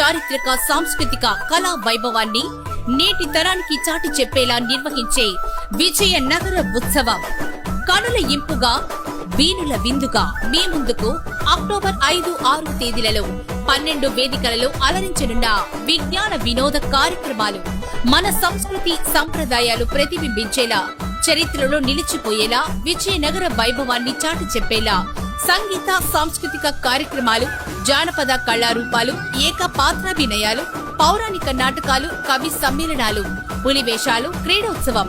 చారిత్రక సాంస్కృతిక కళా వైభవాన్ని నేటి తరానికి చాటి చెప్పేలా నిర్వహించే విజయనగర ఉత్సవం కనుల ఇంపుగా వీణుల విందుగా మీ ముందుకు అక్టోబర్ 5, 6 తేదీలలో 12 వేదికలలో అలరించనున్న విజ్ఞాన వినోద కార్యక్రమాలు మన సంస్కృతి సంప్రదాయాలు ప్రతిబింబించేలా చరిత్రలో నిలిచిపోయేలా విజయనగర వైభవాన్ని చాటి చెప్పేలా సంగీత సాంస్కృతిక కార్యక్రమాలు, జానపద కళారూపాలు, ఏకపాత్రాభినయాలు, పౌరాణిక నాటకాలు, కవి సమ్మేళనాలు, పులివేషాలు, క్రీడోత్సవం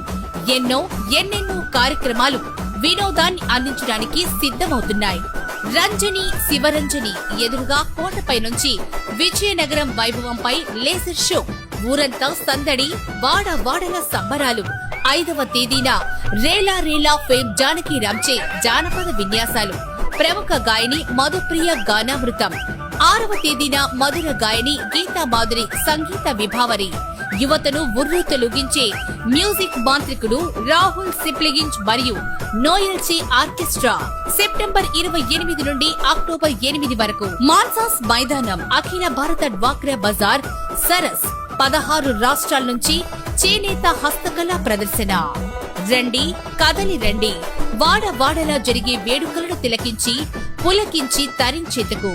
ఎన్నెన్నో కార్యక్రమాలు వినోదాన్ని అందించడానికి సిద్ధమవుతున్నాయి. రంజని శివరంజని ఎదురుగా కోటపై నుంచి విజయనగరం వైభవంపై లేజర్ షో, ఊరంతా సందడి, వాడవాడల సంబరాలు. 5వ తేదీన రేలా రేలా ఫేమ్ జానకి రాంచే జానపద విన్యాసాలు, ప్రముఖ గాయని మధుప్రియ గానామృతం. 6వ తేదీన మధుర గాయని గీతా మాధురి సంగీత విభావరి, యువతను ఉర్రూతలుగించే మ్యూజిక్ మాంత్రికుడు రాహుల్ సిప్లిగింజ్ మరియు నోయల్చే ఆర్కెస్ట్రా. సెప్టెంబర్ 28 నుండి అక్టోబర్ 8 వరకు మాన్సాస్ మైదానం, అఖిల భారత డ్వాక్రా బజార్, సరస్. 16 రాష్ట్రాల నుంచి చేనేత హస్తకళా ప్రదర్శన. రండి, కదలి రండి, వాడవాడలా జరిగే వేడుకలను తిలకించి పులకించి తరించేందుకు